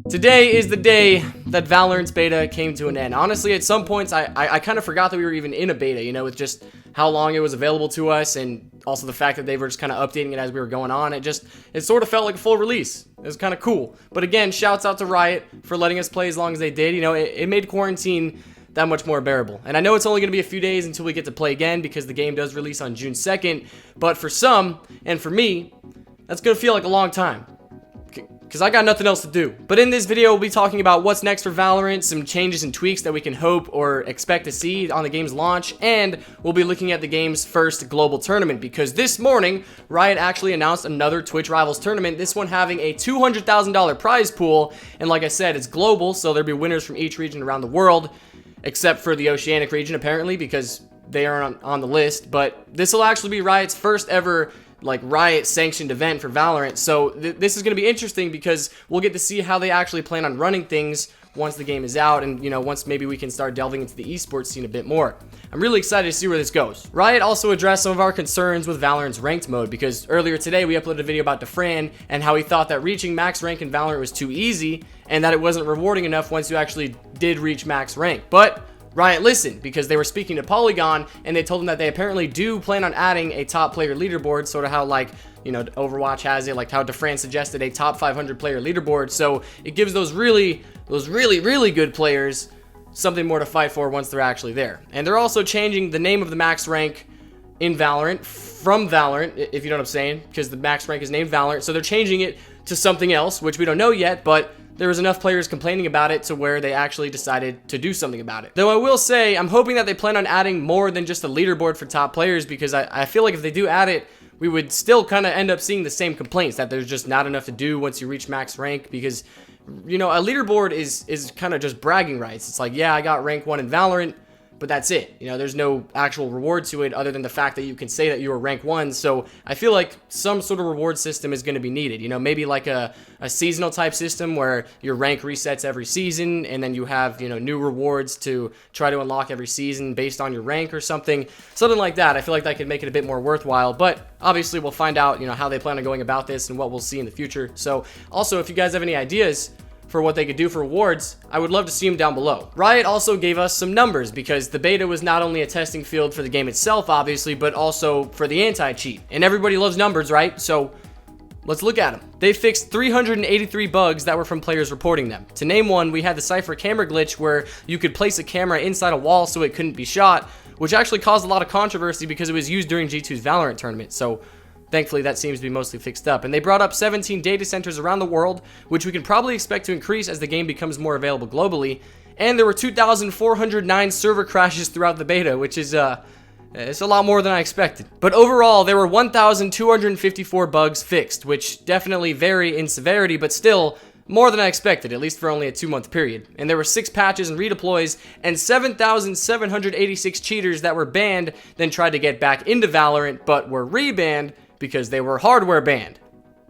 Today is the day that Valorant's beta came to an end. Honestly, at some points, I kind of forgot that we were even in a beta, you know, with just how long it was available to us, and also the fact that they were just kind of updating it as we were going on. It sort of felt like a full release. It was kind of cool. But again, shouts out to Riot for letting us play as long as they did. You know, it made quarantine that much more bearable. And I know it's only going to be a few days until we get to play again, because the game does release on June 2nd. But for some, and for me, that's going to feel like a long time, because I got nothing else to do. But in this video, we'll be talking about what's next for Valorant, some changes and tweaks that we can hope or expect to see on the game's launch, and we'll be looking at the game's first global tournament, because this morning, Riot actually announced another Twitch Rivals tournament, this one having a $200,000 prize pool, and like I said, it's global, so there'll be winners from each region around the world, except for the Oceanic region, apparently, because they aren't on the list. But this will actually be Riot's first ever Riot sanctioned event for Valorant, so this is going to be interesting, because we'll get to see how they actually plan on running things once the game is out, and you know, once maybe we can start delving into the esports scene a bit more. I'm really excited to see where this goes. Riot also addressed some of our concerns with Valorant's ranked mode, because earlier today we uploaded a video about Defran and how he thought that reaching max rank in Valorant was too easy, and that it wasn't rewarding enough once you actually did reach max rank. But Riot listened, because they were speaking to Polygon, and they told them that they apparently do plan on adding a top player leaderboard, sort of how, like, you know, Overwatch has it, like how Defran suggested a top 500 player leaderboard. So it gives those really good players something more to fight for once they're actually there. And they're also changing the name of the max rank in Valorant from Valorant, if you know what I'm saying, because the max rank is named Valorant. So they're changing it to something else, which we don't know yet, but there was enough players complaining about it to where they actually decided to do something about it. Though I will say, I'm hoping that they plan on adding more than just a leaderboard for top players, because I feel like if they do add it, we would still kind of end up seeing the same complaints, that there's just not enough to do once you reach max rank, because, you know, a leaderboard is kind of just bragging rights. It's like, yeah, I got rank 1 in Valorant, but that's it. You know, there's no actual reward to it other than the fact that you can say that you were rank 1. So I feel like some sort of reward system is going to be needed. You know, maybe like a seasonal type system where your rank resets every season, and then you have, you know, new rewards to try to unlock every season based on your rank or something like that. I feel like that could make it a bit more worthwhile, but obviously we'll find out, you know, how they plan on going about this and what we'll see in the future. So also, if you guys have any ideas for what they could do for rewards, I would love to see them down below. Riot also gave us some numbers, because the beta was not only a testing field for the game itself, obviously, but also for the anti-cheat. And everybody loves numbers, right? So let's look at them. They fixed 383 bugs that were from players reporting them. To name one, we had the Cypher camera glitch, where you could place a camera inside a wall so it couldn't be shot, which actually caused a lot of controversy because it was used during G2's Valorant tournament. So thankfully, that seems to be mostly fixed up. And they brought up 17 data centers around the world, which we can probably expect to increase as the game becomes more available globally. And there were 2,409 server crashes throughout the beta, which is, it's a lot more than I expected. But overall, there were 1,254 bugs fixed, which definitely vary in severity, but still more than I expected, at least for only a 2-month period. And there were 6 patches and redeploys, and 7,786 cheaters that were banned, then tried to get back into Valorant, but were rebanned because they were hardware banned.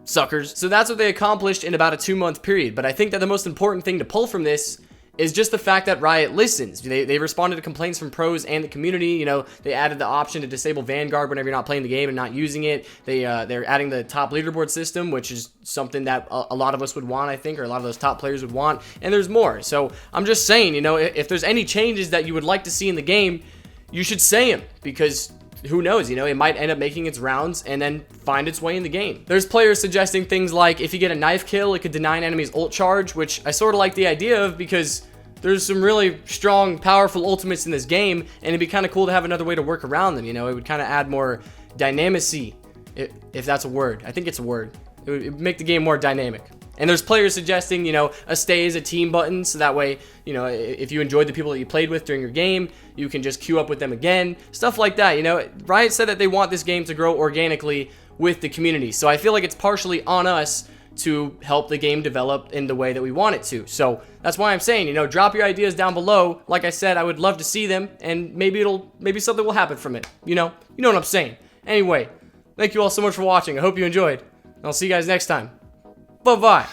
Suckers. So that's what they accomplished in about a 2-month period. But I think that the most important thing to pull from this is just the fact that Riot listens. They responded to complaints from pros and the community. You know, they added the option to disable Vanguard whenever you're not playing the game and not using it. They're adding the top leaderboard system, which is something that a lot of us would want, I think, or a lot of those top players would want. And there's more. So I'm just saying, you know, if there's any changes that you would like to see in the game, you should say them, because who knows, you know, it might end up making its rounds and then find its way in the game. There's players suggesting things like, if you get a knife kill, it could deny an enemy's ult charge, which I sort of like the idea of, because there's some really strong, powerful ultimates in this game, and it'd be kind of cool to have another way to work around them. You know, it would kind of add more dynamicy, if that's a word. I think it's a word. It would make the game more dynamic. And there's players suggesting, you know, a stay as a team button, so that way, you know, if you enjoyed the people that you played with during your game, you can just queue up with them again. Stuff like that, you know. Riot said that they want this game to grow organically with the community, so I feel like it's partially on us to help the game develop in the way that we want it to. So that's why I'm saying, you know, drop your ideas down below. Like I said, I would love to see them, and maybe something will happen from it. You know what I'm saying. Anyway, thank you all so much for watching. I hope you enjoyed. I'll see you guys next time. Bye-bye.